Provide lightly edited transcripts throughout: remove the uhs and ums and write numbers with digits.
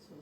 Hello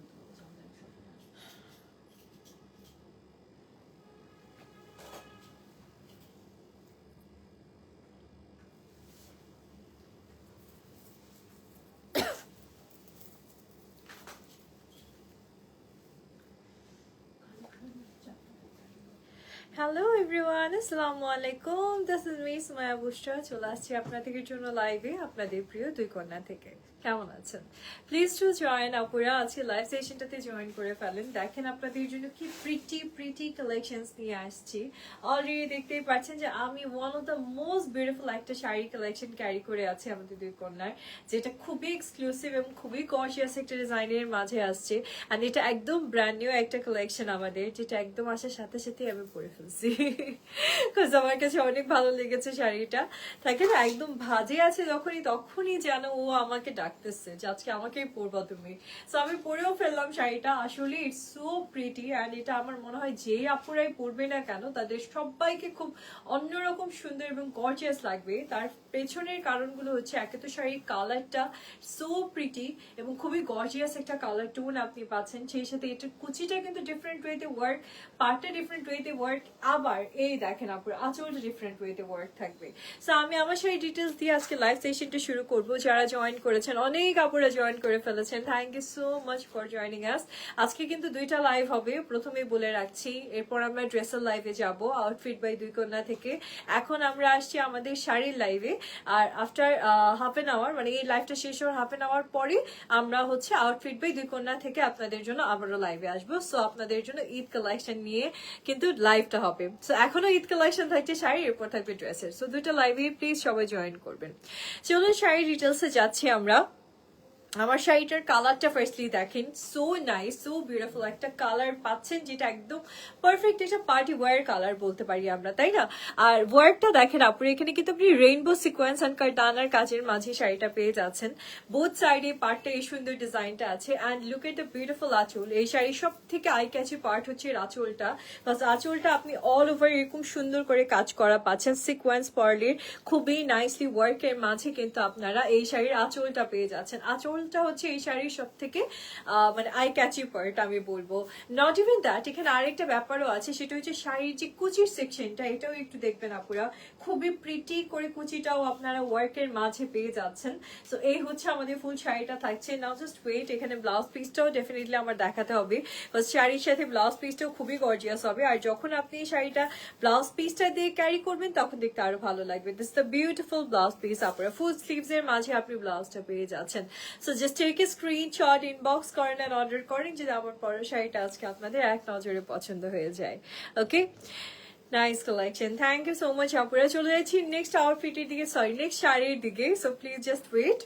everyone, আসসালামু আলাইকুম। This is me Sumaiya বুশরা। চলে আসছি আপনাদের জন্য লাইভে, আপনাদের প্রিয় দুই কন্যা থেকে। কেমন আছেন? Please to join. আপুরা আজকে লাইভ সেশনটাতে জয়েন করে ফেলেন। দেখেন আপনাদের জন্য কি প্রিটি প্রিটি কালেকশনস নিয়ে আসছি। অলরেডি দেখতেই পাচ্ছেন যে আমি one of the most beautiful একটা শাড়ি কালেকশন ক্যারি করে আছি আমাদের দুই কন্যার, যেটা খুবই এক্সক্লুসিভ এবং খুবই গর্জিয়াস একটা ডিজাইনের মাঝে আসছে। আর এটা একদম ব্র্যান্ড নিউ একটা কালেকশন আমাদের, যেটা একদম আসার সাথে সাথে আমি পরে ফেলছি। বিকজ আমার কাছে অনেক ভালো লেগেছে শাড়িটা। থাকে না একদম ভাজে আছে যখনই, তখনই যেন ও আমাকে ডাকতেছে যে আজকে আমাকেই পরবা তুমি। সো আমি পরেও ফেললাম শাড়িটা। আসলে ইটস সো প্রিটি অ্যান্ড এটা আমার মনে হয় যে আপুরাই পরবে না কেন তাদের সবাইকে খুব অন্যরকম সুন্দর এবং গর্জিয়াস লাগবে। তার পেছনের কারণগুলো হচ্ছে, একে তো শাড়ির কালারটা সো প্রিটি এবং খুবই গর্জিয়াস একটা কালার টোন আপনি পাচ্ছেন। সেই সাথে এটার কুচিটা কিন্তু ডিফারেন্ট ওয়েতে ওয়ার্ক, পার্টটা ডিফারেন্ট ওয়েতে ওয়ার্ক, আবার এই দেখেন আপুর আঁচলটা ডিফারেন্ট ওয়েতে ওয়ার্ক থাকবে। সো আমি আমার শাড়ি ডিটেলস দিয়ে আজকে লাইভ সেশনটা শুরু করবো। যারা জয়েন করেছেন, অনেক আপুরা জয়েন করে ফেলেছেন, thank you so much for joining us. আজকে কিন্তু দুইটা লাইভ হবে, প্রথমে বলে রাখছি। এরপর আমরা ড্রেসের লাইভে যাব আউটফিট বাই দুই কন্যা থেকে। এখন আমরা আসছি আমাদের শাড়ির লাইভে। আর আফটার হাফ এন আওয়ার, মানে এই লাইভটা শেষ হওয়ার হাফ এন আওয়ার পরে আমরা হচ্ছে আউটফিট বাই দুই কন্যা থেকে আপনাদের জন্য আবারও লাইভে আসবো। সো আপনাদের জন্য ঈদ কালেকশন নিয়ে কিন্তু লাইভটা হবে। সো এখনো ঈদ কালেকশন থাকছে শাড়ি, এরপর থাকবে ড্রেসের। সো দুটো লাইভে প্লিজ সবাই জয়েন করবেন। চলুন শাড়ি ডিটেলসে যাচ্ছি আমরা। আমার শাড়িটার কালারটা ফার্স্টলি দেখেন, সো নাইস, সো বিউটিফুল একটা কালার পাচ্ছেন, যেটা একদম পারফেক্ট একটা পার্টি ওয়ার কালার বলতে পারি আমরা, তাই না? আর ওয়ার্কটা দেখেন আপুরে, এখানে কিন্তু আপনি রেইনবো সিকোয়েন্স অ্যান্ড কার্টানার কাজের মাঝে শাড়িটা পেয়ে যাচ্ছেন। বোথ সাইডে পার্টটা এই সুন্দর ডিজাইনটা আছে। And look at the beautiful আঁচল। এই শাড়ির সব থেকে আই ক্যাচি পার্ট হচ্ছে আঁচলটা। প্লাস আঁচলটা আপনি অল ওভার এরকম সুন্দর করে কাজ করা পাচ্ছেন সিকোয়েন্স পার্লের, খুবই নাইসলি ওয়ার্কের মাঝে কিন্তু আপনারা এই শাড়ির আঁচলটা পেয়ে যাচ্ছেন। আঁচল হচ্ছে এই শাড়ির সব থেকে মানে আই ক্যাচি পার্ট আমি বলবো। নট ইভেন দ্যাট, এখানে আরেকটা ব্যাপারও আছে, সেটা হচ্ছে শাড়ির যে কুচির সেকশনটা, এটাও একটু দেখবেন আপুরা, খুবই প্রিটি করে কুচিটাও আপনারা ওয়ার্কের মাঝে পেয়ে যাচ্ছেন। তো এই হচ্ছে আমাদের ফুল শাড়িটা থাকছে। নাও জাস্ট ওয়েট, এখানে ব্লাউজ পিসটাও ডেফিনেটলি আমার দেখাতে হবে। শাড়ির সাথে ব্লাউজ পিসটাও খুবই গর্জিয়াস হবে। আর যখন আপনি এই শাড়িটা ব্লাউজ পিসটা দিয়ে ক্যারি করবেন তখন দেখতে আরো ভালো লাগবে। This the beautiful blouse piece আপুরা, ফুল স্লিভস এর মাঝে আপনি ব্লাউজটা পেয়ে যাচ্ছেন। So just take a screenshot, inbox করেন এন্ড অর্ডার করেন, যদি আমার পরের শাড়িটা আজকে আপনাদের এক নজরে পছন্দ হয়ে যায়। Okay, nice collection, thank you so much আপুরা। চলে যাচ্ছি নেক্সট আউটফিটের দিকে, সরি নেক্সট শাড়ির দিকে। So please just wait.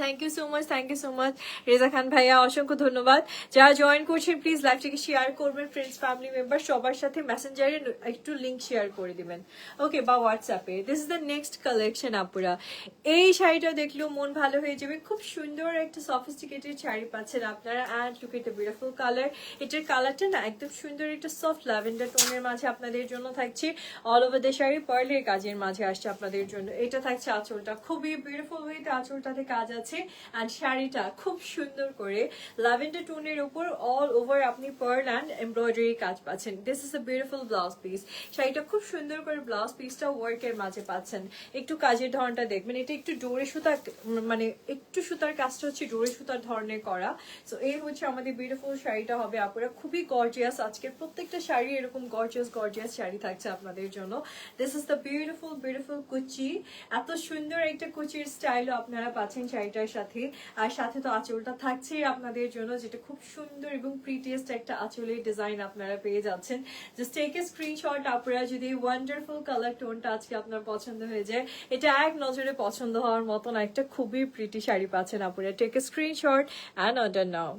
Thank you so much, thank you so much Reza Khan ভাইয়া, অসংখ্য ধন্যবাদ। যারা জয়েন করছেন প্লিজ লাইভটিকে শেয়ার করবেন, ফ্রেন্ডস ফ্যামিলি মেম্বার সবার সাথে মেসেঞ্জারে একটু লিঙ্ক শেয়ার করে দিবেন, ওকে, বা হোয়াটসঅ্যাপে। This is the next collection আপুরা। এই শাড়িটা দেখলেও মন ভালো হয়ে যাবে। খুব সুন্দর একটা সফিস্টিকেটেড শাড়ি পাচ্ছেন আপনারা। And look at the beautiful colour. এটার কালারটা না একদম সুন্দর একটা সফট ল্যাভেন্ডার টোনের মাঝে আপনাদের জন্য থাকছে। অল ওভার দ্য শাড়ি পার্লের কাজের মাঝে আসছে আপনাদের জন্য। এটা থাকছে আঁচলটা, খুবই বিউটিফুল ওয়েতে আঁচলটাতে কাজ আছে। এন্ড শাড়িটা খুব সুন্দর করে ল্যাভেন্ডার টোনের উপর অল ওভার আপনি পার্ল এন্ড এমব্রয়ডারি কাজ পাচ্ছেন। This is a beautiful blouse piece. শাড়িটা খুব সুন্দর করে ব্লাউজ পিসটা ওয়ার্কের মাঝে পাচ্ছেন। একটু কাজের ধরনটা দেখবেন, এটা একটু ডোরে সুতা, মানে একটু সুতার কাজটা হচ্ছে ডোরে সুতার ধরনের করা। সো এই হচ্ছে আমাদের বিউটিফুল শাড়িটা হবে আপুরা, খুবই গর্জিয়াস। আজকের প্রত্যেকটা শাড়ি এরকম গর্জিয়াস গর্জিয়াস শাড়ি থাকছে আপনাদের জন্য। This is the beautiful beautiful কুচি। এত সুন্দর একটা কুচির স্টাইলও আপনারা পাচ্ছেন শাড়িটার সাথে। আর সাথে তো আঁচলটা থাকছে আপনাদের জন্য, যেটা খুব সুন্দর এবং প্রিটিয়েস্ট একটা আঁচলের ডিজাইন আপনারা পেয়ে যাচ্ছেন। জাস্ট টেক এ স্ক্রিনশট আপুরা, যদি ওয়ান্ডারফুল কালার টোনটা আজকে আপনার পছন্দ হয়ে যায়। এটা এক নজরে পছন্দ হওয়ার মতন একটা খুবই প্রিটি শাড়ি পাচ্ছেন আপুরা। Take a screenshot and order now.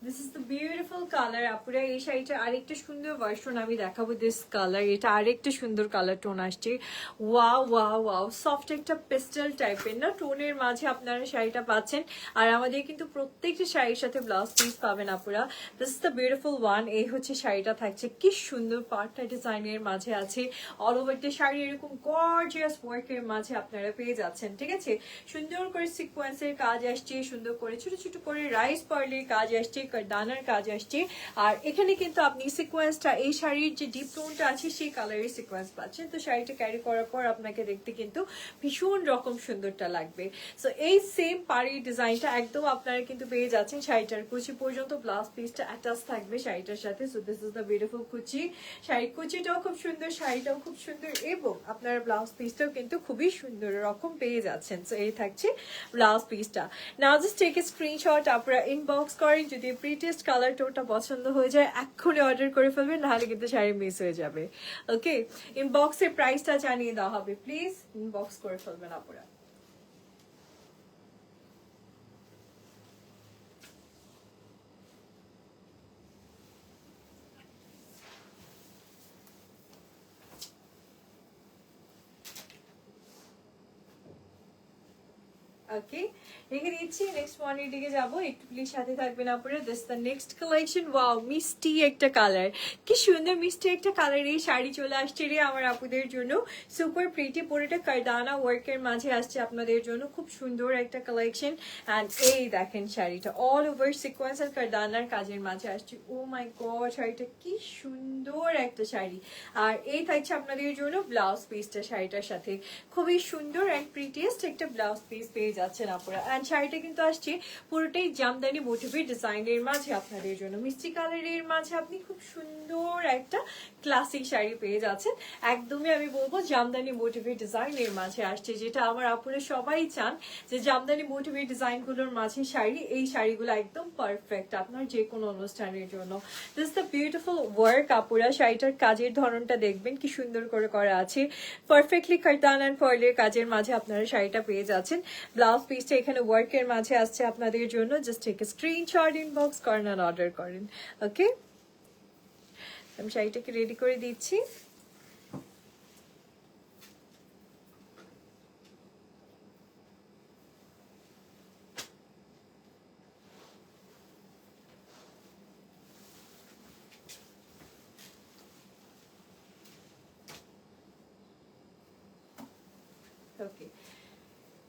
This is the beautiful colour আপুরা। এই শাড়িটা আরেকটা সুন্দর ভার্সন আমি দেখাবো। দিস কালার, এটা আরেকটা সুন্দর কালার টোন আসছে। ওয়াও ওয়াও ওয়াও, সফট একটা পেস্টেল টাইপের না টোনের মাঝে আপনারা শাড়িটা পাচ্ছেন। আর আমাদের কিন্তু প্রত্যেকটা শাড়ির সাথে ব্লাউজ পিস পাবেন আপুরা। This is the beautiful one. এই হচ্ছে শাড়িটা থাকছে, কি সুন্দর পার্টটা ডিজাইনের মাঝে আছে। অল ওভার দ্য শাড়ি এরকম গর্জিয়াস ওয়ার্কের মাঝে আপনারা পেয়ে যাচ্ছেন। ঠিক আছে, সুন্দর করে সিকোয়েন্সের কাজ আসছে, সুন্দর করে ছোট ছোট করে রাইস পার্লের কাজ আসছে, দানার কাজ আসছে। আর এখানে কিন্তু আপনি সিকোয়েন্সটা, এই শাড়ির যে ডিপ টোনটা আছে সেই কালারের সিকোয়েন্স পাচ্ছেন। তো শাড়িটা ক্যারি করার পর আপনাকে দেখতে কিন্তু ভীষণ রকম সুন্দরটা লাগবে। সো এই সেম পাড়ির ডিজাইনটা একদম আপনারা কিন্তু পেয়ে যাচ্ছেন। শাড়িটার কুচি পর্যন্ত ব্লাউজ পিসটা অ্যাটাচ থাকবে শাড়িটার সাথে। So this is the beautiful কুচি। শাড়ির কুচিটাও খুব সুন্দর, শাড়িটাও খুব সুন্দর, এবং আপনার ব্লাউজ পিসটাও কিন্তু খুবই সুন্দর রকম পেয়ে যাচ্ছেন। সো এই থাকছে ব্লাউজ পিসটা। নাও জাস্ট টেক এ স্ক্রিনশট, আপনারা ইনবক্স করেন। যদি প্রিটেস্ট কালার টোনটা পছন্দ হয়ে যায় এক্ষুনি অর্ডার করে ফেলবেন, নাহলে কিন্তু শাড়ি মিস হয়ে যাবে। ওকে, ইনবক্সের প্রাইসটা জানিয়ে দেওয়া হবে, প্লিজ ইনবক্স করে ফেলবেন আপনারা। ওকে, রেখে দিচ্ছি। নেক্সট ওয়ানের দিকে যাবো, একটু প্লিজ সাথে থাকবেন আপনারা। This the next collection. Wow, মিষ্টি একটা কালার, কি সুন্দর মিষ্টি একটা কালার। এই শাড়ি চলে আসছে রে আমার আপুদের জন্য, সুপার প্রিটি, পুরোটা কারদানা ওয়ার্কের মাঝে আসছে আপনাদের জন্য। খুব সুন্দর একটা কালেকশন। অ্যান্ড এই দেখেন শাড়িটা অল ওভার সিকোয়েন্স আর কারদানার কাজের মাঝে আসছে। ও মাই গড, শাড়িটা কি সুন্দর একটা শাড়ি। আর এই থাকছে আপনাদের জন্য ব্লাউজ পিসটা শাড়িটার সাথে। খুবই সুন্দর অ্যান্ড প্রিটিয়েস্ট একটা ব্লাউজ পিস পেয়ে যাচ্ছেন আপনারা। অ্যান্ড শাড়িটা কিন্তু আসছে পুরোটাই জামদানি মোটিভের ডিজাইনের মাঝে আপনাদের জন্য। মিষ্টি কালারের মাঝে আপনি খুব সুন্দর একটা ক্লাসিক শাড়ি পেয়ে যাচ্ছেন। একদমই আমি বলবো জামদানি মোটিভের ডিজাইনের মাঝে আসছে, যেটা আমার আপুরা সবাই চান যে জামদানি মোটিভের ডিজাইনগুলোর মাঝে শাড়ি। এই শাড়িগুলো একদম পারফেক্ট আপনার যে কোনো অনুষ্ঠানের জন্য। দিস দ্য বিউটিফুল ওয়ার্ক আপুরা। শাড়িটার কাজের ধরনটা দেখবেন কি সুন্দর করে করা আছে। পারফেক্টলি কারদান অ্যান্ড ফয়েলের কাজের মাঝে আপনারা শাড়িটা পেয়ে যাচ্ছেন। ব্লাউজ পিসটা এখানে ওয়ার্কের মাঝে আসছে আপনাদের জন্য। Just take a screenshot, inbox করেন আর অর্ডার করেন। ওকে, আমি শাড়িটাকে রেডি করে দিচ্ছি। ওকে,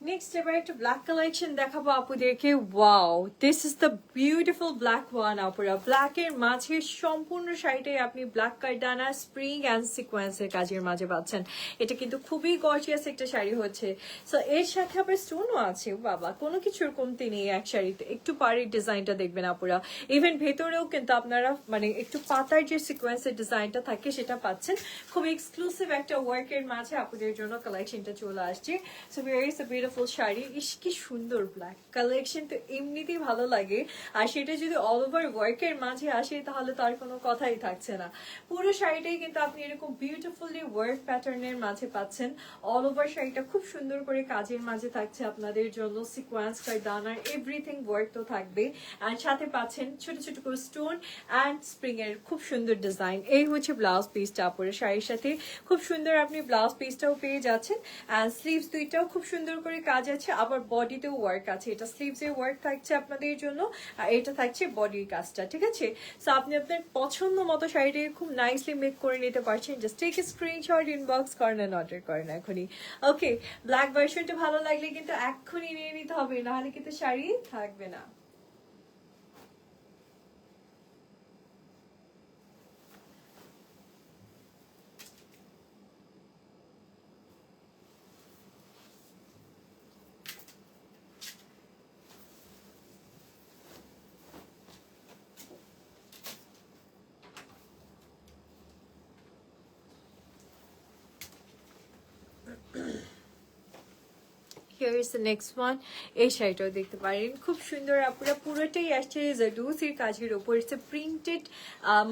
নেক্সট এবার একটা ব্ল্যাক কালেকশন দেখাবো আপুদেরকে। Wow, this is the beautiful black one আপুরা। ব্ল্যাকের মাঝে সম্পূর্ণ শাড়িটাই আপনি ব্ল্যাক কারদানা স্প্রিং অ্যান্ড সিকোয়েন্সের কাজের মাঝে পাচ্ছেন। এটা কিন্তু খুবই গর্জিয়াস একটা শাড়ি হচ্ছে। সো এর সাথে আবার স্টোনও আছে। বাবা, কোনো কিছুর কমতি নেই এক শাড়িতে। একটু পাড়ির ডিজাইনটা দেখবেন আপুরা। ইভেন ভেতরেও কিন্তু আপনারা মানে একটু পাতার যে সিকোয়েন্সের ডিজাইনটা থাকে সেটা পাচ্ছেন। খুব এক্সক্লুসিভ একটা ওয়ার্কের মাঝে আপুদের জন্য কালেকশনটা চলে আসছে। So very beautiful sari. ইস কি সুন্দর ব্ল্যাক কালেকশন, তো এমনিতেই ভালো লাগে। আর সেটা যদি অল ওভার ওয়ার্কের মাঝে আসে তাহলে তার কোনো কথাই থাকছে না। পুরো শাড়িটাই কিন্তু আপনি এরকম বিউটিফুলি ওয়ার্ক প্যাটার্নের মাঝে পাচ্ছেন। অল ওভার শাড়িটা খুব সুন্দর করে কাজের মাঝে থাকছে আপনাদের জন্য। সিকোয়েন্স কারদানার এভরিথিং ওয়ার্ক তো থাকবে। অ্যান্ড সাথে পাচ্ছেন ছোট ছোট করে স্টোন অ্যান্ড স্প্রিং এর খুব সুন্দর ডিজাইন। এই হচ্ছে ব্লাউজ পিসটা পরে শাড়ির সাথে খুব সুন্দর আপনি ব্লাউজ পিসটাও পেয়ে যাচ্ছেন। অ্যান্ড স্লিভস দুইটাও খুব সুন্দর করে কাজ আছে, আবার বডিতেও ওয়ার্ক আছে। এটা স্লিভস এর ওয়ার্ক থাকছে আপনাদের জন্য, আর এটা থাকছে বডির কাজটা। ঠিক আছে, সো আপনি আপনার পছন্দ মতো শাড়িটাকে খুব নাইসলি মেক করে নিতে পারছেন। জাস্ট টেক স্ক্রিনশট, ইনবক্স করেন এন্ড অর্ডার করেন এখনই। ওকে, ব্ল্যাক ভার্সনটা ভালো লাগলে কিন্তু এক্ষুনি নিয়ে নিতে হবে, নাহলে কিন্তু শাড়ি থাকবে না। কি here is the next one. এই শাড়িটাও দেখতে পারেন, খুব সুন্দর আপুরা, পুরোটাই আসছে জারদোসির কাজের ওপর। It's a printed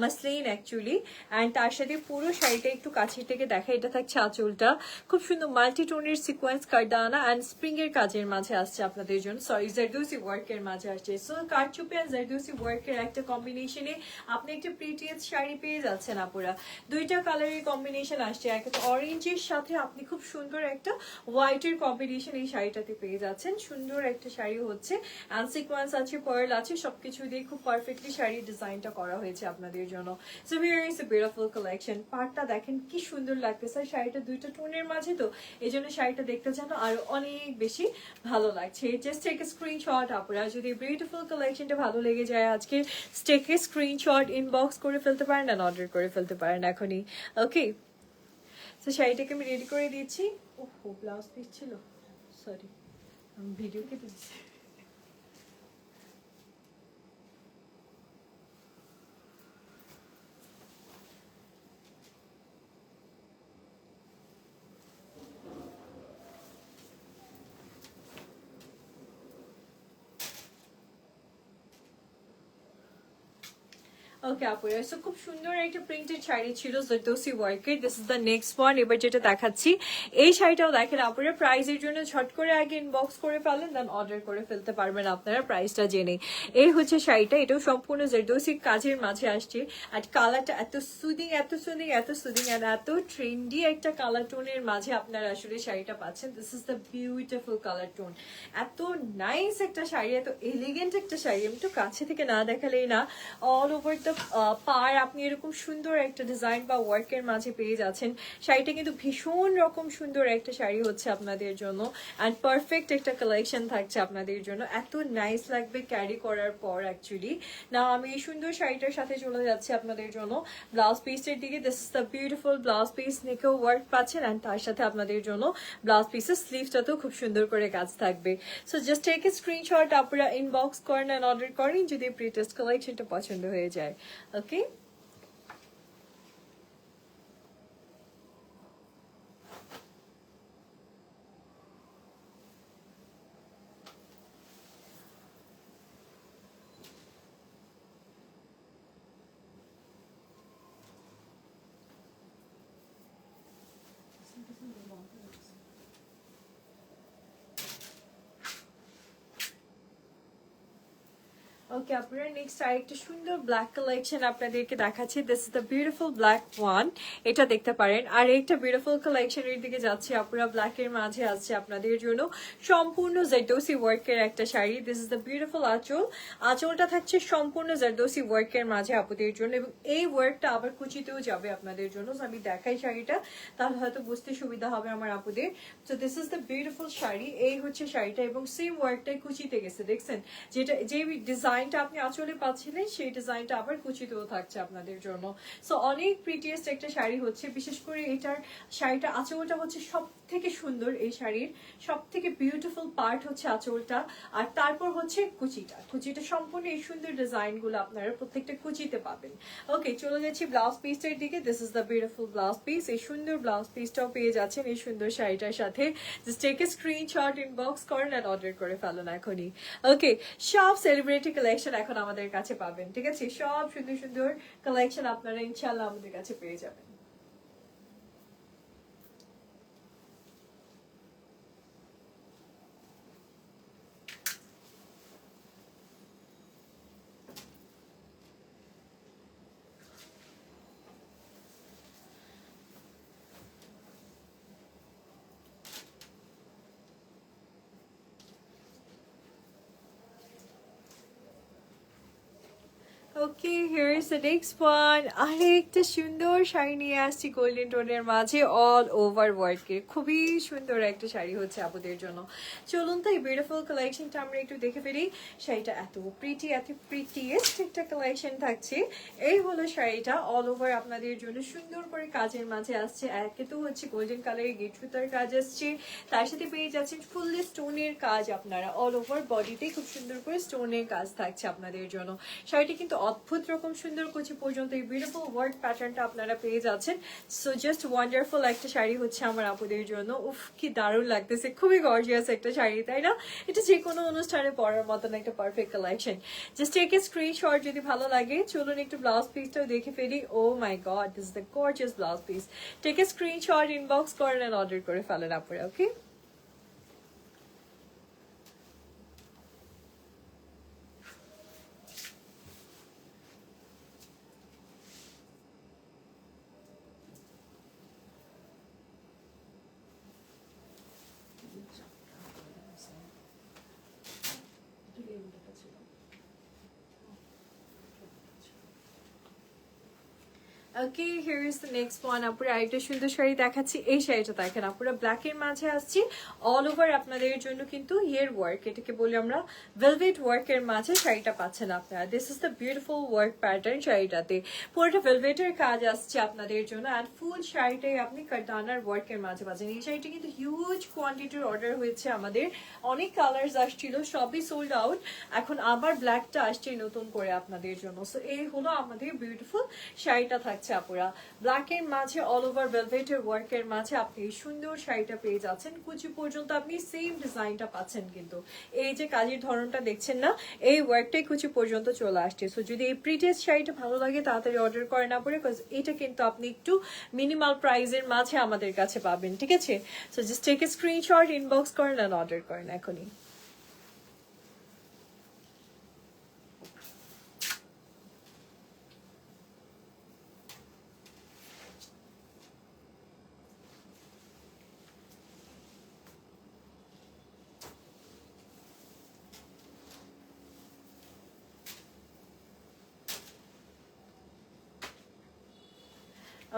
muslin actually, and তার সাথে পুরো শাড়িটা একটু কাছের থেকে দেখা, এটা থাকছে আঁচলটা, খুব সুন্দর মাল্টি টোনের সিকোয়েন্স কারদানা অ্যান্ড স্প্রিং এর কাজের মাঝে আসছে আপনাদের জন্য, সরি জারদোসি ওয়ার্কের মাঝে আসছে। সো কারচুপি আর জারদোসি ওয়ার্কের একটা কম্বিনেশনে আপনি একটা প্রিটিয়েস্ট শাড়ি পেয়ে যাচ্ছেন আপুরা। দুইটা কালারের কম্বিনেশন আসছে, একটা অরেঞ্জের সাথে আপনি খুব সুন্দর একটা হোয়াইটের কম্বিনেশন এই শাড়িটাতে পেয়ে যাচ্ছেন। সুন্দর একটা শাড়ি হচ্ছে, অ্যান্ড সিকোয়েন্স আছে, পার্ল আছে, সবকিছু দিয়ে খুব পারফেক্টলি শাড়ির ডিজাইনটা করা হয়েছে আপনাদের জন্য। So here is a beautiful collection. পার্টটা দেখেন কি সুন্দর লাগতেছে, শাড়িটা দুইটা টোনের মাঝে, তো এই জন্য শাড়িটা দেখতে যেন আরো অনেক বেশি ভালো লাগছে। জাস্ট টেক এ স্ক্রিনশট আপুরা, যদি বিউটিফুল কালেকশনটা ভালো লেগে যায় আজকে, টেক এ স্ক্রিনশট, ইনবক্স করে ফেলতে পারেন আর অর্ডার করে ফেলতে পারেন এখনই। ওকে, তো শাড়িটাকে আমি রেডি করে দিচ্ছি। ওহো, ব্লাউজ পিস ছিল, সরি, আমি ভিডিও কেটে দিচ্ছি। ওকে আপুরা, সো খুব সুন্দর একটা প্রিন্টেড শাড়ি ছিল জারদোসি ওয়ার্কের। This is the next one. এবার যেটা দেখাচ্ছি এই শাড়িটাও দেখেন আপুরা, প্রাইসের জন্য ঝট করে আগে ইনবক্স করে ফেলেন, দেন অর্ডার করে ফেলতে পারবেন আপনারা প্রাইসটা জেনে। এই হচ্ছে শাড়িটা, এটাও সম্পূর্ণ জারদোসি কাজের মাঝে আসছে। আর কালারটা এত সুদিং, এত সুদিং, এত সুদিং, আর এত ট্রেন্ডি একটা কালার টোনের মাঝে আপনারা আসলে শাড়িটা পাচ্ছেন। This is the beautiful colour tone. এত নাইস একটা শাড়ি, এত এলিগেন্ট একটা শাড়ি, আমি একটু কাছে থেকে না দেখালেই না। অল ওভার দ্য পার আপনি এরকম সুন্দর একটা ডিজাইন বা ওয়ার্কের মাঝে পেয়ে যাচ্ছেন। শাড়িটা কিন্তু ভীষণ রকম সুন্দর একটা শাড়ি হচ্ছে আপনাদের জন্য, অ্যান্ড পারফেক্ট একটা কালেকশন থাকছে আপনাদের জন্য। এত নাইস লাগবে ক্যারি করার পর অ্যাকচুয়ালি। না, আমি এই সুন্দর শাড়িটার সাথে চলে যাচ্ছি আপনাদের জন্য ব্লাউজ পিসের দিকে। This is the beautiful blouse piece, নেকেও ওয়ার্ক পাচ্ছেন, অ্যান্ড তার সাথে আপনাদের জন্য ব্লাউজ পিসের স্লিভটাতেও খুব সুন্দর করে কাজ থাকবে। So just take a screenshot, আপনারা ইনবক্স করেন অ্যান্ড অর্ডার করেন যদি প্রিটেস্ট কালেকশনটা পছন্দ হয়ে যায়। ওকে, ওকে আপনারা নেক্সট আরেকটা সুন্দর ব্ল্যাক কালেকশন আপনাদেরকে দেখাচ্ছি। This is the beautiful black one, এটা দেখতে পারেন। আর একটা বিউটিফুল কালেকশনের দিকে যাচ্ছে আপনারা, ব্ল্যাকের মাঝে আসছে আপনাদের জন্য সম্পূর্ণ জারদোসি ওয়ার্কের একটা sari. This is the beautiful আঁচল, আঁচলটা থাকছে সম্পূর্ণ জারদোসি ওয়ার্কের মাঝে আপুদের জন্য, এবং এই ওয়ার্কটা আবার কুচিতেও যাবে আপনাদের জন্য। আমি দেখাই শাড়িটা, তাহলে হয়তো বুঝতে সুবিধা হবে আমার আপুদের। তো this is the beautiful sari, এই হচ্ছে শাড়িটা, এবং সেম ওয়ার্কটাই কুচিতে গেছে, দেখছেন যেটা যে ডিজাইনটা আপনি আঁচলে পাচ্ছিলেন সেই ডিজাইনটা আবার কুচিতেও থাকছে আপনাদের জন্য। সো অনেক প্রিটিয়েস্ট একটা শাড়ি হচ্ছে, বিশেষ করে এটার শাড়িটা আঁচলটা হচ্ছে সব থেকে সুন্দর, এই শাড়ির সব থেকে বিউটিফুল পার্ট হচ্ছে আঁচলটা, আর তারপর হচ্ছে কুচিটা। কুচিটা সম্পূর্ণ এই সুন্দর ডিজাইন গুলো আপনারা প্রত্যেকটা কুচিতে পাবেন। ওকে, চলে যাচ্ছি ব্লাউজ পিসটার দিকে। This is the beautiful blouse piece, এই সুন্দর ব্লাউজ পিসটাও পেয়ে যাচ্ছেন এই সুন্দর শাড়িটার সাথে। Just take a screenshot, inbox করেন আর অর্ডার করে ফেলুন এখনই। ওকে, সব সেলিব্রিটি কালেকশন এখন আমাদের কাছে পাবেন, ঠিক আছে? সব সুন্দর সুন্দর কালেকশন আপনারা ইনশাল্লাহ আমাদের কাছে পেয়ে যাবেন। Okay, here is the next one. আরেকটা সুন্দর শাড়ি নিয়ে আসছি গোল্ডেন টোনের মাঝে, অল ওভার ওয়ার্কের খুবই সুন্দর একটা শাড়ি হচ্ছে আপনাদের জন্য। চলুন তো এই বিউটিফুল কালেকশনটা আমরা একটু দেখে ফেলি। শাড়িটা এত প্রিটি, এত প্রিটিয়েস্ট একটা কালেকশন থাকছে। এই হলো শাড়িটা, অল ওভার আপনাদের জন্য সুন্দর করে কাজের মাঝে আসছে। একে তো হচ্ছে গোল্ডেন কালারের গেট সুতার কাজ আসছে, তার সাথে পেয়ে যাচ্ছেন ফুললি স্টোনের কাজ। আপনারা অল ওভার বডিতে খুব সুন্দর করে স্টোনের কাজ থাকছে আপনাদের জন্য। শাড়িটা কিন্তু অদ্ভুত অদ্ভুত রকম সুন্দর কুচি পর্যন্ত এই বিউটিফুল ওয়ার্ক প্যাটার্নটা আপনারা পেয়ে যাচ্ছেন। সো জাস্ট ওয়ান্ডারফুল একটা শাড়ি হচ্ছে আমার আপুদের জন্য। উফ কি দারুণ লাগতেছে, খুবই গর্জিয়াস একটা শাড়ি, তাই না? এটা যে কোনো অনুষ্ঠানে পরার মতন একটা perfect collection. Just take a screenshot যদি ভালো লাগে। চলুন একটু ব্লাউজ পিসটাও দেখে ফেলি। Oh my god, this is the gorgeous blouse piece. Take a screenshot, inbox করেন এন্ড অর্ডার করে ফেলেন আপুরা, okay? Okay, here is the next one. আপুরা আরেকটা সুন্দর শাড়ি দেখাচ্ছি। এই শাড়িটা দেখেন আপুরা, ব্ল্যাকের মাঝে আসছি, অল ওভার আপনাদের জন্য কিন্তু ইয়ের ওয়ার্ক, এটাকে বলি আমরা ভেলভেট ওয়ার্কের মাঝে শাড়িটা পাচ্ছেন আপনারা। This is the beautiful work pattern শাড়িটাতে, পুরোটা ভেলভেটের কাজ আসছে আপনাদের জন্য। অ্যান্ড ফুল শাড়িটাই আপনি কারদানার ওয়ার্কের মাঝে পাচ্ছেন। এই শাড়িটা কিন্তু হিউজ কোয়ান্টিটির অর্ডার হয়েছে আমাদের, অনেক কালার্স আসছিল, সবই সোল্ড আউট। এখন আবার ব্ল্যাকটা আসছে নতুন করে আপনাদের জন্য। সো এই হলো আমাদের বিউটিফুল শাড়িটা থাকছে আপুরা, ব্ল্যাকের মাঝে অল ওভার ভেলভেটের ওয়ার্কের মাঝে আপনি এই সুন্দর শাড়িটা পেয়ে যাচ্ছেন। কুচি পর্যন্ত আপনি সেম ডিজাইনটা পাচ্ছেন, কিন্তু এই যে কাজের ধরনটা দেখছেন না, এই ওয়ার্কটাই কুচি পর্যন্ত চলে আসছে। সো যদি এই প্রিটেস্ট শাড়িটা ভালো লাগে তাড়াতাড়ি অর্ডার করে না পড়ে, বিকজ এটা কিন্তু আপনি একটু মিনিমাল প্রাইসের মাঝে আমাদের কাছে পাবেন, ঠিক আছে? So just take a screenshot, inbox করেন আর অর্ডার করেন এখনই।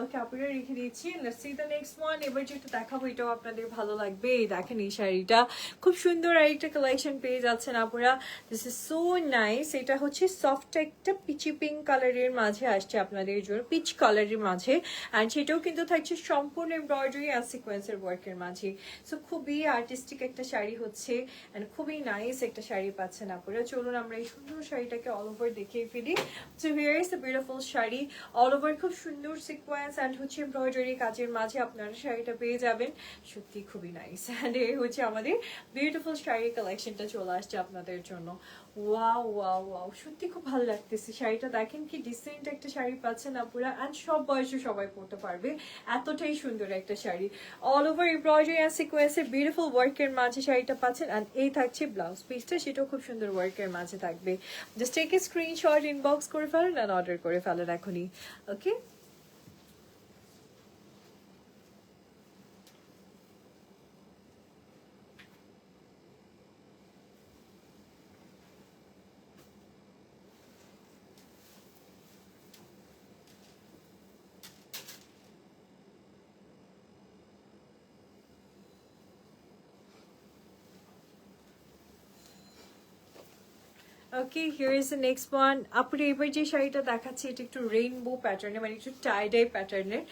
ওকে আপুরা রেখে দিচ্ছি। Let's see the next one. এবার যেটা দেখাবো এটাও আপনাদের ভালো লাগবে। এই দেখেন এই শাড়িটা খুব সুন্দর আরেকটা কালেকশন পেয়ে যাচ্ছেন আপুরা। This is so nice. এটা হচ্ছে সফট একটা পিচি পিঙ্ক কালারের মাঝে আসছে আপনাদের জন্য, পিচ কালারের মাঝে। অ্যান্ড সেটাও কিন্তু থাকছে সম্পূর্ণ এমব্রয়ডারি আর সিকোয়েন্সের ওয়ার্কের মাঝে। সো খুবই আর্টিস্টিক একটা শাড়ি হচ্ছে, অ্যান্ড খুবই নাইস একটা শাড়ি পাচ্ছেন আপুরা। চলুন আমরা এই সুন্দর শাড়িটাকে অল ওভার দেখিয়ে ফেলি। So here is the beautiful sari, all over খুব সুন্দর সিকোয়েন্স অ্যান্ড হচ্ছে এমব্রয়ডারি কাজের মাঝে আপনারা শাড়িটা পেয়ে যাবেন। সত্যি খুবই নাইস। অ্যান্ড এই হচ্ছে আমাদের বিউটিফুল শাড়ির কালেকশনটা চলে আসছে আপনাদের জন্য। ওয়াও ওয়াও ওয়াও, সত্যি খুব ভালো লাগতেছে শাড়িটা। দেখেন কি ডিসেন্ট একটা শাড়ি পাচ্ছেন আপুরা, অ্যান্ড সব বয়সে সবাই পরতে পারবে, এতটাই সুন্দর একটা sari. All over embroidery and সিকোয়েন্সের বিউটিফুল ওয়ার্কের মাঝে শাড়িটা পাচ্ছেন। অ্যান্ড এই থাকছে ব্লাউজ পিসটা, সেটাও খুব সুন্দর ওয়ার্কের মাঝে থাকবে। Just take a screenshot, inbox করে ফেলেন অ্যান্ড অর্ডার করে ফেলেন এখনই, okay? Okay, here is the next one. আপুরে এবার যে শাড়িটা দেখাচ্ছি এটা একটু রেইনবো প্যাটার্নের, মানে একটু টাই ডাই প্যাটার্নের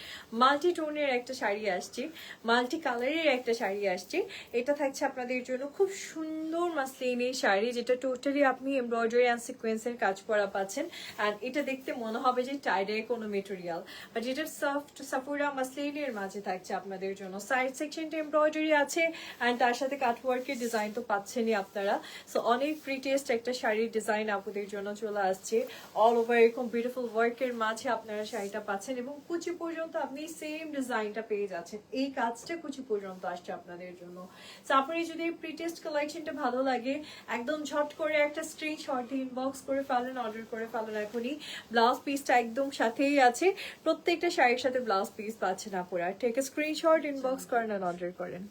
মাল্টি টোনের একটা শাড়ি আসছে, মাল্টি কালারের একটা শাড়ি আসছে। এটা থাকছে আপনাদের জন্য খুব সুন্দর মাসলিনের শাড়ি, যেটা টোটালি আপনি এমব্রয়ডারি অ্যান্ড সিকোয়েন্সের কাজ করা পাচ্ছেন। অ্যান্ড এটা দেখতে মনে হবে যে টাই ডাই কোনো মেটেরিয়াল, বাট এটা সফট সাফুরা মাসলিনের মাঝে থাকছে আপনাদের জন্য। সাইড সেকশনটা এমব্রয়ডারি আছে, অ্যান্ড তার সাথে কাটওয়ার্কের ডিজাইন তো পাচ্ছেনই আপনারা। সো অনেক প্রিটিয়েস্ট একটা শাড়ির ডিজাইন আপুদের জন্য চলে আসছে। অল ওভার এরকম বিউটিফুল ওয়ার্কের মাঝে আপনারা শাড়িটা পাচ্ছেন, এবং কুচি পর্যন্ত আপনি সেম ডিজাইনটা পেয়ে যাচ্ছেন। এই কাজটা কুচি পর্যন্ত আসছে আপনাদের জন্য। সো আপনার যদি প্রিটিয়েস্ট কালেকশনটা ভালো লাগে, একদম ঝট করে একটা স্ক্রিনশট ইনবক্স করে ফেলেন, অর্ডার করে ফেলেন এখনই। ব্লাউজ পিসটা একদম সাথেই আছে, প্রত্যেকটা শাড়ির সাথে ব্লাউজ পিস পাচ্ছেন আপুরা। টেক এ স্ক্রিনশট, ইনবক্স করেন আর অর্ডার করেন।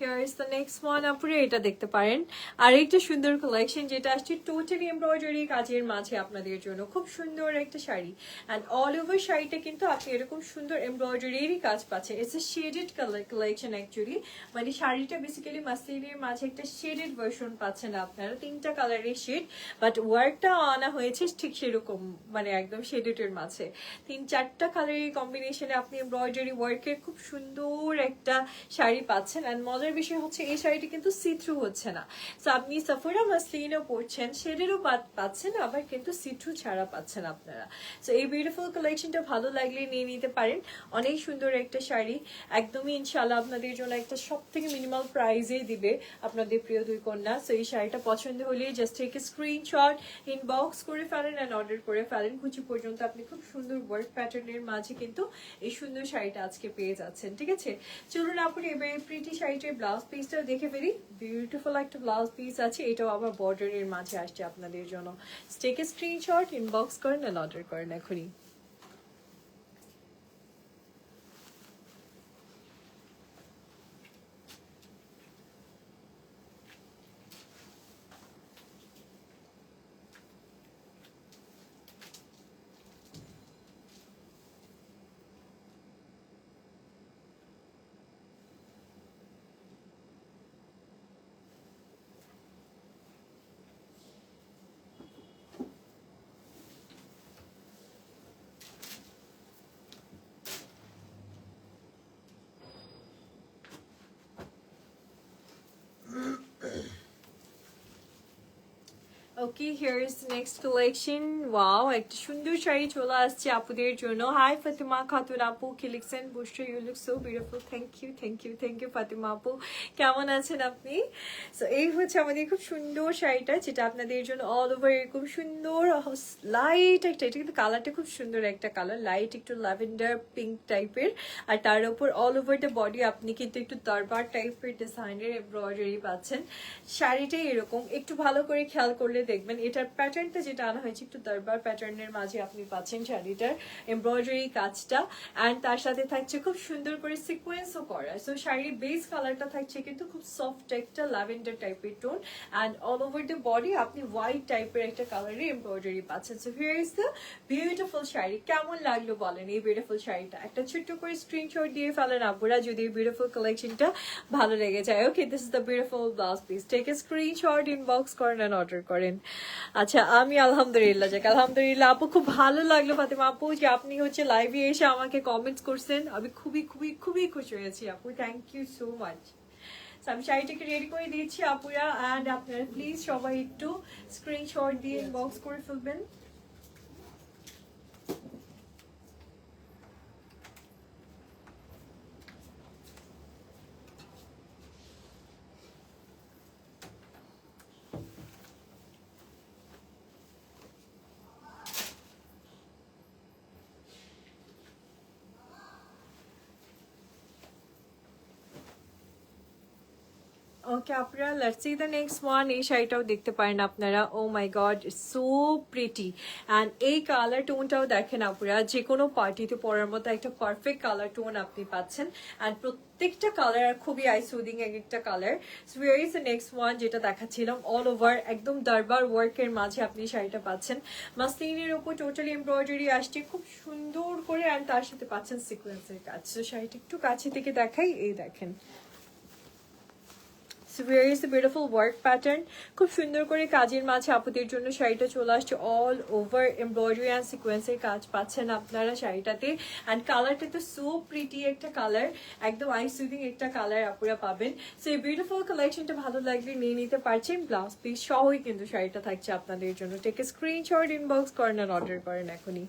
Here is the next one. আপুরে এটা দেখতে পারেন আরেকটা সুন্দর কালেকশন যেটা আসছে টোটালি এমব্রয়ডারি কাজের মাঝে আপনাদের জন্য খুব সুন্দর একটা শাড়ি এন্ড অল ওভার শাড়িটা কিন্তু আপনি এরকম সুন্দর এমব্রয়ডারিরই কাজ পাচ্ছেন it's a shaded collection actually মানে শাড়িটা বেসিক্যালি মাসলিনের মাঝে একটা শেডেড ভার্সন পাচ্ছেন আপনারা তিনটা কালারের শেড বাট ওয়ার্কটা আনা হয়েছে ঠিক সেরকম মানে একদম শেডেডের মাঝে 3-4টা কালারের কম্বিনেশনে আপনি এমব্রয়ডারি ওয়ার্কের খুব সুন্দর একটা শাড়ি পাচ্ছেন এন্ড মজার বিষয় হচ্ছে এই শাড়িটি কিন্তু সি থ্রু হচ্ছে না তো আপনি সাফারা মাসলিনও পরছেন শেডেরও পাচ্ছেন আবার কিন্তু সি থ্রু ছাড়া পাচ্ছেন আপনারা তো এই বিউটিফুল কালেকশনটা ভালো লাগলে নিয়ে নিতে পারেন অনেক সুন্দর একটা শাড়ি একদমই ইনশাআল্লাহ আপনাদের জন্য একটা সবথেকে মিনিমাল প্রাইসেই দিবে আপনাদের প্রিয় দুই কন্যা সো এই শাড়িটা পছন্দ হলে just take a screenshot inbox করে ফেলেন এন্ড অর্ডার করে ফেলেন কুচি পর্যন্ত আপনি খুব সুন্দর ওয়ার্ক প্যাটার্নের মাঝে কিন্তু এই সুন্দর শাড়িটা আজকে পেয়ে যাচ্ছেন ঠিক আছে চলুন আপনি এবারে প্রিটি শাড়িটার ব্লাউজ পিসটা দেখে ফেলি বিউটিফুল একটা ব্লাউজ পিস আছে এটাও আবার বর্ডারের মাঝে আসছে আপনাদের জন্য টেক এ স্ক্রিনশট ইনবক্স করেন এন্ড অর্ডার করেন এখনই ওকে here is next collection wow একটা সুন্দর শাড়ি চলে আসছে আপুদের জন্য হাই ফাতিমা খাতুন আপু কি লিখছেন বুস্টার you look so beautiful thank you Fatima আপু কেমন আছেন আপনি সো এই হচ্ছে আমাদের খুব সুন্দর শাড়িটা যেটা আপনাদের জন্য অল ওভার এরকম সুন্দর লাইট একটা এটা কিন্তু কালারটা খুব সুন্দর একটা কালার লাইট একটু ল্যাভেন্ডার পিঙ্ক টাইপের আর তার উপর অল ওভার দ্য বডি আপনি কিন্তু একটু দরবার টাইপের ডিজাইনের এমব্রয়ডারি পাচ্ছেন শাড়িটাই এরকম একটু ভালো করে খেয়াল করলে দেখবেন এটার প্যাটার্নটা যেটা আনা হয়েছে একটু দরবার প্যাটার্নের মাঝে আপনি পাচ্ছেন শাড়িটার এমব্রয়ডারি কাজটা এন্ড তার সাথে থাকছে খুব সুন্দর করে সিকোয়েন্সও করা সো শাড়ির বেস কালারটা থাকছে কিন্তু খুব সফট একটা ল্যাভেন্ডার টাইপের tone and all over the body আপনি হোয়াইট টাইপের একটা কালারের এমব্রয়ডারি পাচ্ছেন so here is the beautiful sari কেমন লাগলো বলেন এই বিউটিফুল শাড়িটা একটা ছোট্ট করে স্ক্রিনশট দিয়ে ফেলেন আপুরা যদি এই বিউটিফুল কালেকশনটা ভালো লেগে যায় okay this is the beautiful blouse piece take a screenshot inbox করেন এন্ড অর্ডার করেন আচ্ছা আমি আলহামদুলিল্লাহ যাক আলহামদুলিল্লাহ আপু খুব ভালো লাগলো ফাতেমা আপু যে আপনি হচ্ছে লাইভে এসে আমাকে কমেন্টস করছেন আমি খুবই খুবই খুবই খুশি হয়েছি আপু থ্যাংক ইউ সো মাচ আমি শাড়িটাকে রেডি করে দিয়েছি আপুরা এন্ড আপনারা প্লিজ সবাই একটু স্ক্রিনশট দিয়ে ইনবক্স করে ফেলবেন ওকে আপনারা let's see the next one এই শাড়িটাও দেখতে পারেন আপনারা ও my god so pretty and এই কালার টোনটাও দেখেন আপনারা যে কোনো পার্টিতে পরার মতো একটা পারফেক্ট কালার টোন আপনি পাচ্ছেন অ্যান্ড প্রত্যেকটা কালার খুবই আই সুদিং একটা colour so here is the next one যেটা দেখাচ্ছিলাম অল ওভার একদম দরবার ওয়ার্কের মাঝে আপনি শাড়িটা পাচ্ছেন মাসলিনের উপর টোটালি এমব্রয়ডারি আসছে খুব সুন্দর করে অ্যান্ড তার সাথে পাচ্ছেন সিকোয়েন্সের কাজ সো শাড়িটা একটু কাছে থেকে দেখাই এই দেখেন So here is the beautiful work pattern. খুব সুন্দর করে কাজের মাঝে আপুদের জন্য শাড়িটা চলে আসছে অল ওভার এমব্রয়ডারি অ্যান্ড সিকোয়েন্সের কাজ পাচ্ছেন আপনারা শাড়িটাতে অ্যান্ড কালারটা তো সো প্রিটি একটা কালার একদম আই সুদিং একটা কালার আপুরা পাবেন সো এই বিউটিফুল কালেকশনটা ভালো লাগলে নিয়ে নিতে পারছেন ব্লাউজ পিস সহই কিন্তু শাড়িটা থাকছে আপনাদের জন্য টেক এ স্ক্রিনশট ইনবক্স করেন আর অর্ডার করেন এখনই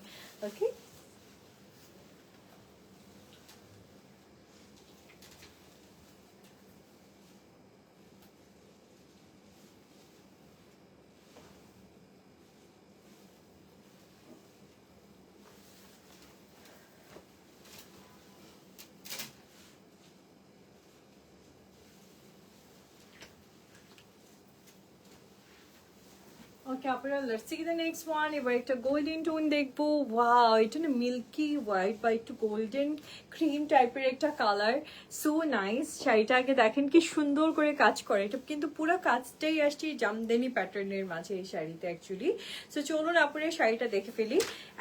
ওকে ওকে আপনারা let's see the next one. এবার একটা গোল্ডেন টোন দেখবো। ওয়াও, এটা না মিল্কি হোয়াইট বা একটু গোল্ডেন ক্রিম টাইপের একটা কালার, সো নাইস। শাড়িটা আগে দেখেন কি সুন্দর করে কাজ করে, এটা কিন্তু পুরো কাজটাই আসছে জামদানি প্যাটার্নের মাঝে এই শাড়িতে অ্যাকচুয়ালি। সো চলুন আপনারা শাড়িটা দেখে ফেলি।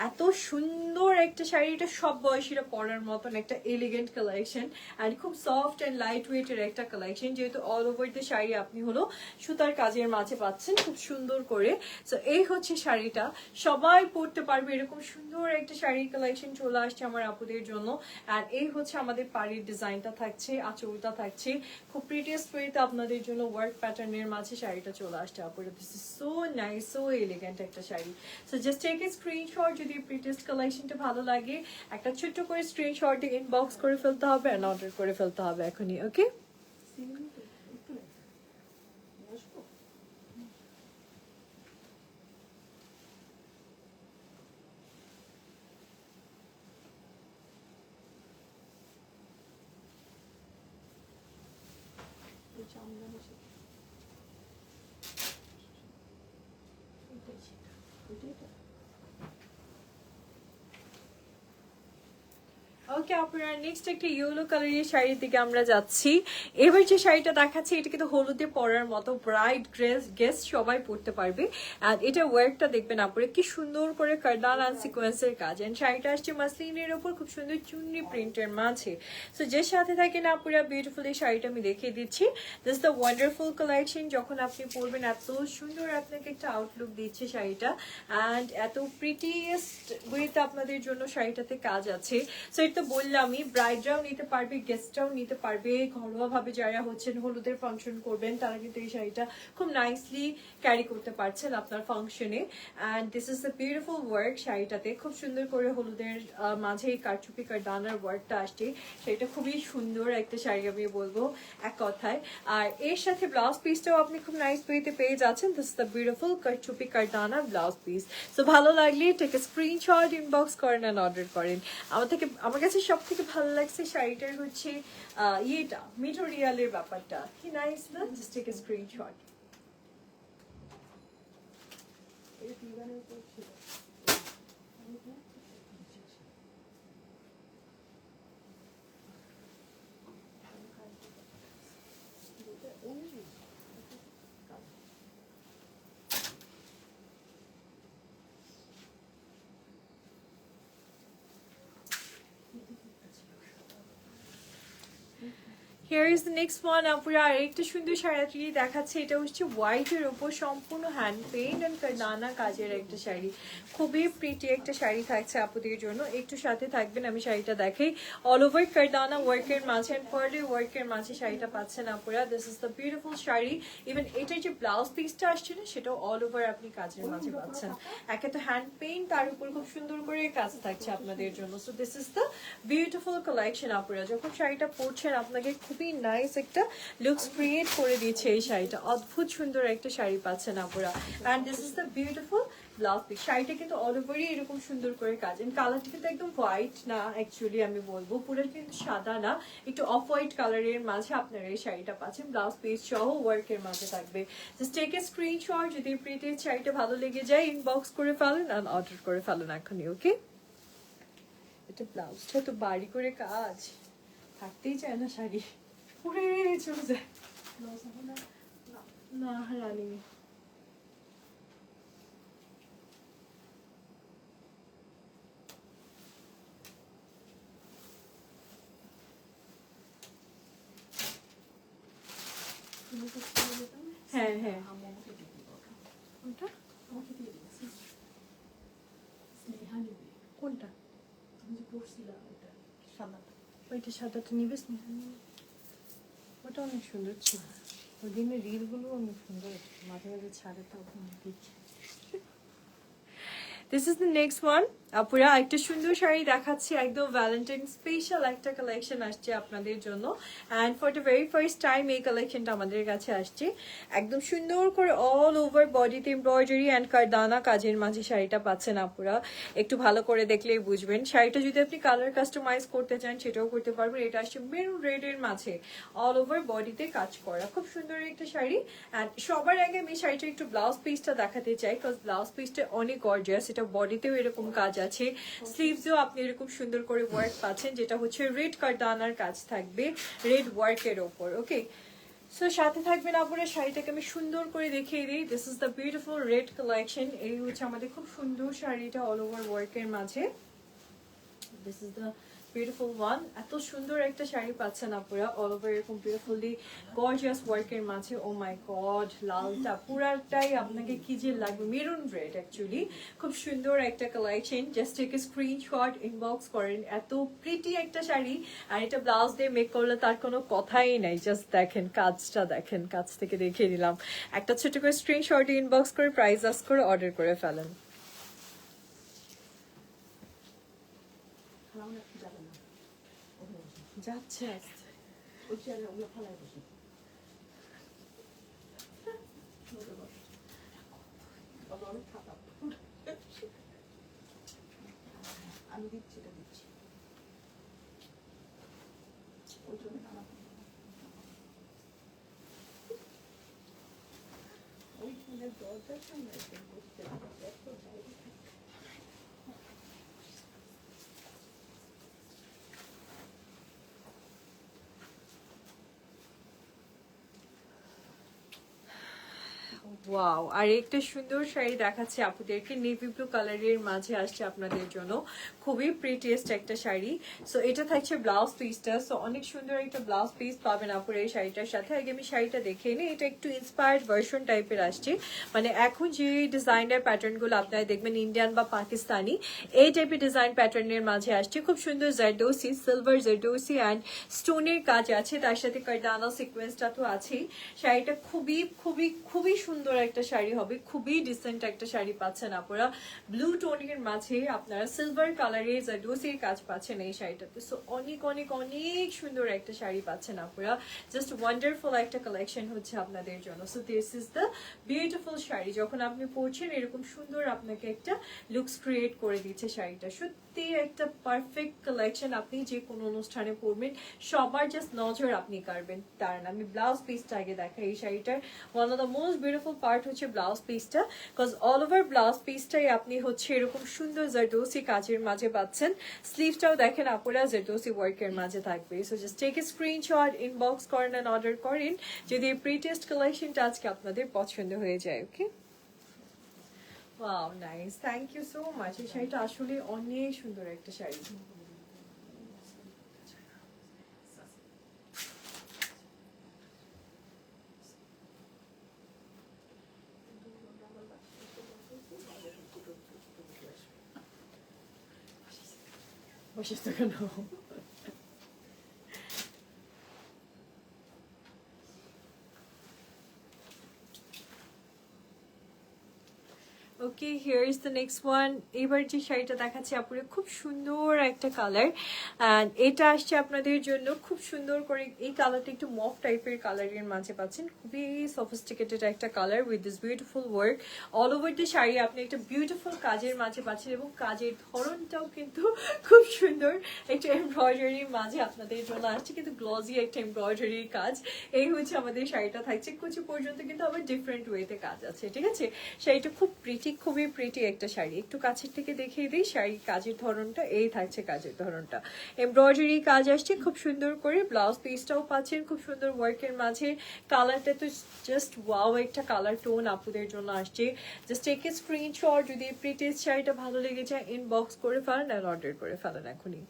এত সুন্দর একটা শাড়ি, এটা সব বয়সীরা পরার মতন একটা এলিগেন্ট কালেকশন অ্যান্ড খুব সফট অ্যান্ড লাইট ওয়েটের একটা কালেকশন, যেহেতু অল ওভার দ্য শাড়ি আপনি হলো সুতার কাজের মাঝে পাচ্ছেন খুব সুন্দর করে। সো এই হচ্ছে শাড়িটা, সবাই পরতে পারবে এরকম সুন্দর একটা শাড়ির কালেকশন চলে আসছে আমার আপুদের জন্য। আর এই হচ্ছে আমাদের পাড়ির ডিজাইনটা থাকছে, আঁচলটা থাকছে খুব প্রিটিয়েস্ট ওয়েতে আপনাদের জন্য ওয়ার্ক প্যাটার্নের মাঝে শাড়িটা চলে আসছে আপুরা। This is so nice, so elegant একটা শাড়ি। So just take a screenshot, যদি প্রিটিয়েস্ট কালেকশনটা ভালো লাগে একটা ছোট্ট করে স্ক্রিনশট ইনবক্স করে ফেলতে হবে আর অর্ডার করে ফেলতে হবে এখনই, ওকে? ওকে আপনারা নেক্সট একটা ইয়েলো কালারের শাড়ির দিকে আমরা যাচ্ছি। এবার যে শাড়িটা দেখাচ্ছি এটা কিন্তু হলুদে পরার মতো, ব্রাইট গেস্ট সবাই পরতে পারবে। আর এটা ওয়ার্কটা দেখবেন আপনারা কি সুন্দর করে কার্দান আর সিকোয়েন্সের কাজ, এন্ড শাড়িটা আসছে মাসলিনের ওপর খুব সুন্দর চুনরি প্রিন্টের মাঝে। সো যে সাথে থাকেন আপনারা বিউটিফুল এই শাড়িটা আমি দেখিয়ে দিচ্ছি। দিস দ্য ওয়ান্ডারফুল কালেকশন, যখন আপনি পরবেন এত সুন্দর আপনাকে একটা আউটলুক দিচ্ছে শাড়িটা, অ্যান্ড এত প্রিটিয়েস্ট ওয়েতে আপনাদের জন্য শাড়িটাতে কাজ আছে। সো এটা তো বললামই, ব্রাইডরাও নিতে পারবে, গেস্টরাও নিতে পারবে, ঘরোয়া ভাবে যারা হচ্ছেন হলুদের ফাংশন করবেন তারা কিন্তু এই শাড়িটা খুব নাইসলি ক্যারি করতে পারছেন আপনার ফাংশনে। And this is the beautiful work, শাড়িটাতে খুব সুন্দর করে হলুদের মাঝে এই কারচুপি কারদানার ওয়ার্কটা আসছে, সেটা খুবই সুন্দর একটা শাড়ি আমি বলবো এক কথায়। আর এর সাথে ব্লাউজ পিসটাও আপনি খুব নাইস ওয়েতে পেয়ে যাচ্ছেন। দিস ইজ দ্য বিউটিফুল কারচুপি কারদানা ব্লাউজ পিস। সো ভালো লাগলে টেক স্ক্রিনশট ইনবক্স করেন অ্যান্ড অর্ডার করেন। আমার কাছে সব থেকে ভালো লাগছে শাড়িটার হচ্ছে ইয়েটা মেটেরিয়ালের ব্যাপারটা কি নাইস না, just take a screenshot. Here is the next one. আপুরা আরেকটা সুন্দর শাড়ি দেখাচ্ছে, এটা হচ্ছে হোয়াইটের উপর সম্পূর্ণ হ্যান্ড পেইন্ট এন্ড কারদানা কাজের একটা শাড়ি, খুবই প্রিটি একটা শাড়ি থাকছে আপুদের জন্য। একটু সাথে থাকবেন, আমি শাড়িটা দেখাই। অল ওভার কারদানা ওয়ার্কের মাঝে এন্ড পার্লি ওয়ার্কের মাঝে শাড়িটা পাচ্ছেন আপুরা। This is the beautiful sari. Even এটার যে ব্লাউজ পিসটা আসছে না সেটাও অল ওভার আপনি কাজের মাঝে পাচ্ছেন। একে তো হ্যান্ড পেইন্ট, তার উপর খুব সুন্দর করে কাজ থাকছে আপনাদের জন্য। So this is the beautiful collection আপুরা। যখন শাড়িটা পরছেন আপনাকে খুবই নাইস একটা লুকস ক্রিয়েট করে দিচ্ছে এই শাড়িটা, অদ্ভুত সুন্দর একটা শাড়ি পাচ্ছেন আপুরা। And this is the beautiful blouse piece. শাড়িটা কিন্তু অল ওভারই এরকম সুন্দর করে কাজ, এন্ড কালারটা কিন্তু একদম হোয়াইট না অ্যাকচুয়ালি, আমি বলবো পুরো কিন্তু সাদা না, একটু অফ হোয়াইট কালারের মাঝে আপনারা এই শাড়িটা পাচ্ছেন, ব্লাউজ পিস সহ ওয়ার্কের মাঝে থাকবে। জাস্ট টেক এ স্ক্রিনশট, যদি প্রিটি শাড়িটা ভালো লেগে যায় ইনবক্স করে ফেলেন আর অর্ডার করে ফেলেন এখনই, ওকে? এটা ব্লাউজটা তো বাড়ি করে কাজ, থাকতেই চায় না শাড়ি, পুরে চলে যায়। না রানি হ্যাঁ হ্যাঁ কোনটা ওইটা সাদাটা নিবে, ওটা অনেক সুন্দর ছিল, ওই দিনের রিলগুলো অনেক সুন্দর, মাঝে মাঝে ছাড়ে তখন দেখি। This is the next one. আপুরা একটা সুন্দর শাড়ি দেখাচ্ছি, একদম ভ্যালেন্টাইন স্পেশাল একটা কালেকশন আসছে আপনাদের জন্য। And for the very first time এই কালেকশনটা আমাদের কাছে আসছে। একদম সুন্দর করে অল ওভার বডিতে এমব্রয়ডারি অ্যান্ড কারদানা কাজের মাঝে শাড়িটা পাচ্ছেন আপুরা। একটু ভালো করে দেখলেই বুঝবেন। শাড়িটা যদি আপনি কালার কাস্টমাইজ করতে চান সেটাও করতে পারবেন। এটা আসছে মেরুন রেডের মাঝে অল ওভার বডিতে কাজ করা, খুব সুন্দর একটা শাড়ি। অ্যান্ড সবার আগে আমি শাড়িটা একটু ব্লাউজ পিসটা দেখাতে চাই, বিকজ ব্লাউজ পিসটা অনেক গর্জিয়াস। এটা বডিতেও এরকম কাজ আছে, স্লিভসেও আপনি এরকম সুন্দর করে ওয়ার্ক পাচ্ছেন, যেটা হচ্ছে রেড কারদানার কাজ থাকবে রেড ওয়ার্কের ওপর। ওকে, সো সাথে থাকবেন আপনারা। শাড়িটাকে আমি সুন্দর করে দেখিয়ে দিই। This is the beautiful red collection. এই হচ্ছে আমাদের খুব সুন্দর শাড়িটা অল ওভার ওয়ার্কের মাঝে। This is the beautiful one. এত সুন্দর একটা শাড়ি পাচ্ছেন আপনারা অল ওভার এরকম বিউটিফুলি গর্জিয়াস ওয়ার্কের মাঝে। ও মাই গড, লালটা পুরাটাই আপনাকে কি যে লাগবে, মেরুন রেড অ্যাকচুয়ালি। খুব সুন্দর একটা collection. Just take a screenshot, inbox করেন। এত প্রিটি একটা শাড়ি, আর এটা ব্লাউজ দিয়ে মেক করলে তার কোনো কথাই নাই। জাস্ট দেখেন কাজটা, দেখেন কাজ থেকে দেখিয়ে দিলাম। একটা ছোট করে স্ক্রিনশট ইনবক্স করে প্রাইস আস্ক করে অর্ডার করে ফেলেন। যাচ্ছে আমি দিচ্ছি, এটা দিচ্ছি ওই জন্য ওইখানে দরজার সামনে বসতে এত জায়গা। ওয়াও, আর একটা সুন্দর শাড়ি দেখাচ্ছে আপুদেরকে, নেভি ব্লু কালারের মাঝে আসছে আপনাদের জন্য। খুবই প্রিটিয়েস্ট একটা শাড়ি। সো এটা থাকছে ব্লাউজ পিসটা। সো অনেক সুন্দর একটা ব্লাউজ পিস পাবেন আপুর এই শাড়িটার সাথে। আগে আমি শাড়িটা দেখে নিই। এটা একটু ইন্সপায়ার্ড ভার্সন টাইপের আসছে, মানে এখন যে ডিজাইনার প্যাটার্নগুলো আপনারা দেখবেন ইন্ডিয়ান বা পাকিস্তানি, এই টাইপের ডিজাইন প্যাটার্নের মাঝে আসছে। খুব সুন্দর জারদোসি, সিলভার জারদোসি অ্যান্ড স্টোনের কাজ আছে, তার সাথে কারদানা সিকোয়েন্সটা তো আছেই। শাড়িটা খুবই খুবই খুবই সুন্দর একটা শাড়ি হবে, খুবই ডিসেন্ট একটা শাড়ি পাচ্ছেন আপনারা। ব্লু টোনের মাঝে আপনারা সিলভার কালারের জারদোসির কাজ পাচ্ছেন এই শাড়িটাতে। সো অনেক অনেক অনেক সুন্দর একটা শাড়ি পাচ্ছেন আপনারা। জাস্ট ওয়ান্ডারফুল একটা কালেকশন হচ্ছে আপনাদের জন্য। So this is the beautiful sari. যখন আপনি পরছেন এরকম সুন্দর আপনাকে একটা লুকস ক্রিয়েট করে দিচ্ছে শাড়িটা। সত্যি একটা পারফেক্ট কালেকশন। আপনি যে কোনো অনুষ্ঠানে পরবেন, সবার জাস্ট নজর আপনি কাড়বেন। তার না, আমি ব্লাউজ পিসটা আগে দেখাই এই শাড়িটার। One of the most beautiful part হচ্ছে ব্লাউজ পিসটা, বিকজ অল ওভার ব্লাউজ পিসটাই আপনি হচ্ছে এরকম সুন্দর জারদোসি কাজের মাঝে পাচ্ছেন। স্লিভটাও দেখেন আপুরা জারদোসি ওয়ার্কের মাঝে থাকবে। So just take a screenshot, inbox করেন অ্যান্ড অর্ডার করেন যদি এই প্রিটেস্ট কালেকশনটা আজকে আপনাদের পছন্দ হয়ে যায়। Okay, wow nice, thank you so much. এই শাড়িটা আসলে অনেক সুন্দর একটা শাড়ি। বসে তো কেন? Okay, here is the next one. এবার যে শাড়িটা দেখাচ্ছি আপুরে, খুব সুন্দর একটা কালার। অ্যান্ড এটা আসছে আপনাদের জন্য খুব সুন্দর করে। এই কালারটা একটু মফ টাইপের কালারের মাঝে পাচ্ছেন। খুবই সফিস্টিকেটেড একটা colour with this beautiful work all over the sari. আপনি একটা বিউটিফুল কাজের মাঝে পাচ্ছেন, এবং কাজের ধরনটাও কিন্তু খুব সুন্দর। একটা এমব্রয়ডারির মাঝে আপনাদের জন্য আসছে, কিন্তু গ্লজি একটা এমব্রয়ডারির কাজ। এই হচ্ছে আমাদের শাড়িটা থাকছে। কুচি পর্যন্ত কিন্তু আবার ডিফারেন্ট ওয়েতে কাজ আছে, ঠিক আছে। শাড়িটা খুব প্রিটি, খুবই প্রিটি একটা শাড়ি। একটু কাছের থেকে দেখিয়ে দিই শাড়ি কাজের ধরনটা। এই থাকছে কাজের ধরনটা, এমব্রয়ডারি কাজ আসছে খুব সুন্দর করে। ব্লাউজ পিসটাও পাচ্ছেন খুব সুন্দর ওয়ার্কের মাঝে। কালারটা তো জাস্ট ওয়াও একটা কালার টোন আপুদের জন্য আসছে। জাস্ট টেক এ স্ক্রিনশট, যদি প্রিটেস্ট শাড়িটা ভালো লেগে যায় ইনবক্স করে ফেলেন আর অর্ডার করে ফেলেন এখনই।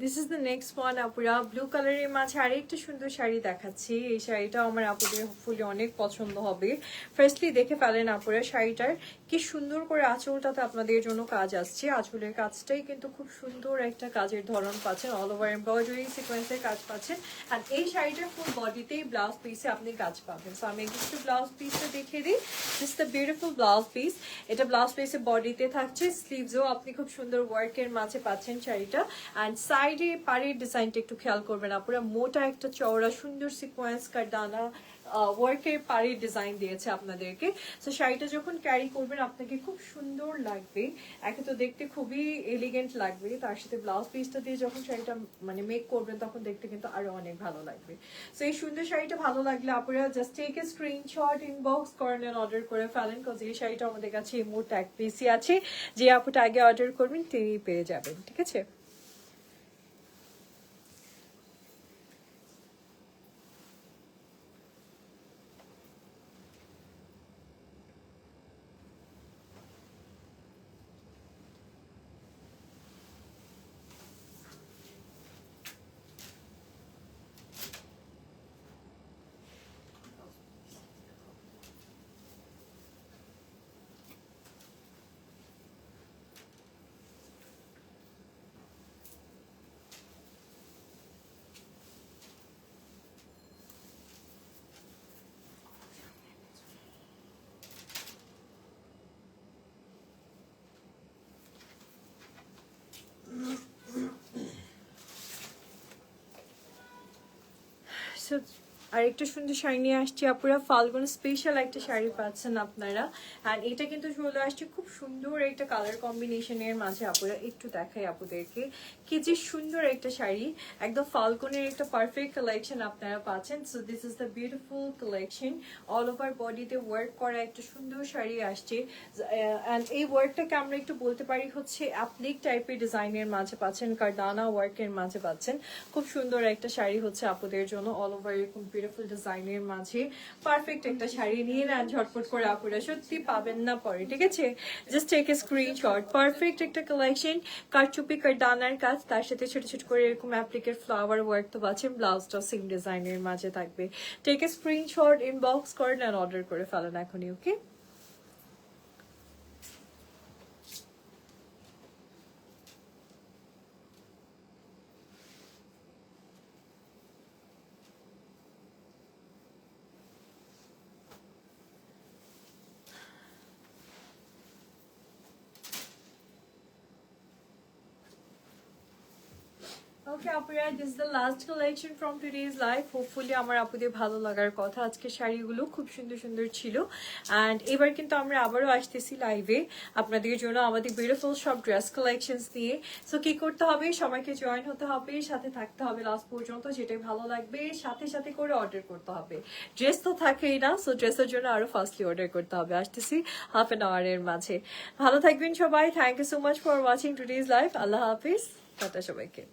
This is the next one আপুরা, ব্লু কালারের মাঝে আরেকটা সুন্দর শাড়ি দেখাচ্ছি। এই শাড়িটাও আমার আপুদের হোপফুলি অনেক পছন্দ হবে। ফার্স্টলি দেখে ফেলেন আপুরা শাড়িটার কি সুন্দর করে আঁচলটাতে আপনাদের জন্য কাজ আসছে। আঁচলের কাজটাই কিন্তু খুব সুন্দর একটা কাজের ধরন পাচ্ছেন, অল ওভার এমব্রয়ডারি সিকোয়েন্সের কাজ পাচ্ছেন। আর এই শাড়িটার ফুল বডিতেই ব্লাউজ পিসে আপনি কাজ পাবেন। সো আমি একটু ব্লাউজ পিসটা দেখিয়ে দিই। This the beautiful blouse piece. এটা ব্লাউজ পিসে বডিতে থাকছে, স্লিভসও আপনি খুব সুন্দর ওয়ার্কের মাঝে পাচ্ছেন শাড়িটা। অ্যান্ড সাইডে পাড়ের ডিজাইনটা একটু খেয়াল করবেন আপুরা, মোটা একটা চওড়া সুন্দর সিকোয়েন্স কারদানা ওয়ার্কের পাড়ের ডিজাইন দিয়েছে আপনাদেরকে। তো শাড়িটা যখন ক্যারি করবেন আপনাকে খুব সুন্দর লাগবে, একে তো দেখতে খুবই এলিগেন্ট লাগবে, তার সাথে ব্লাউজ পিসটা দিয়ে যখন শাড়িটা মানে মেক করবেন তখন দেখতে কিন্তু আরো অনেক ভালো লাগবে। তো এই সুন্দর শাড়িটা ভালো লাগলে আপনারা just take a screenshot, inbox করেন, অর্ডার করে ফেলেন, কজ এই শাড়িটা আমাদের কাছে এই মুহূর্তে এক পিসই আছে। যে আপুটা আগে অর্ডার করবেন তিনি পেয়ে যাবেন, ঠিক আছে। আর একটা সুন্দর শাড়ি নিয়ে আসছি আপুরা, ফাল্গুন স্পেশাল একটা শাড়ি পাচ্ছেন আপনারা। আর এটা কিন্তু চলে আসছে খুব সুন্দর একটা কালার কম্বিনেশনের মাঝে আপুরা। একটু দেখাই আপুদেরকে কি যে সুন্দর একটা শাড়ি, একদম ফাল্গুনের একটা পারফেক্ট কালেকশন আপনারা পাচ্ছেন। So this is the beautiful collection, all over বডিতে ওয়ার্ক করা একটা সুন্দর শাড়ি আসছে। অ্যান্ড এই ওয়ার্কটাকে আমরা একটু বলতে পারি হচ্ছে অ্যাপ্লিক টাইপের ডিজাইনের মাঝে পাচ্ছেন, কারদানা ওয়ার্কের মাঝে পাচ্ছেন। খুব সুন্দর একটা শাড়ি হচ্ছে আপুদের জন্য, অল ওভার এরকম বিউটিফুল ডিজাইনের মাঝে পারফেক্ট একটা শাড়ি নিয়ে নেন ঝটপট করে আপুরা, সত্যি পাবেন না পরে, ঠিক আছে। Just take a screenshot, perfect একটা কালেকশন, কারচুপি কারদানার কাজ, তার সাথে ছোট ছোট করে এরকম অ্যাপ্লিকের ফ্লাওয়ার ওয়ার্ক তো পাচ্ছেন, ব্লাউজটাও সেম ডিজাইনের মাঝে থাকবে। টেক এ স্ক্রিনশট, ইনবক্স করেন আর অর্ডার করে ফেলেন এখনই, ওকে। ওকে আপুরা, this the last collection from today's life. Hopefully আমার আপুদের ভালো লাগার কথা। আজকে শাড়িগুলো খুব সুন্দর সুন্দর ছিল। অ্যান্ড এবার কিন্তু আমরা আবারও আসতেছি লাইভে আপনাদের জন্য আমাদের বিউটিফুল সব ড্রেস কালেকশনস নিয়ে। সো কি করতে হবে, সবাইকে জয়েন হতে হবে, সাথে থাকতে হবে লাস্ট পর্যন্ত, যেটাই ভালো লাগবে সাথে সাথে করে অর্ডার করতে হবে। ড্রেস তো থাকেই না, সো ড্রেসের জন্য আরো ফাস্টলি অর্ডার করতে হবে। আসতেছি হাফ অ্যান আওয়ারের মাঝে। ভালো থাকবেন সবাই, thank you so much for watching today's live. আল্লাহ হাফিজ, টাটা সবাইকে।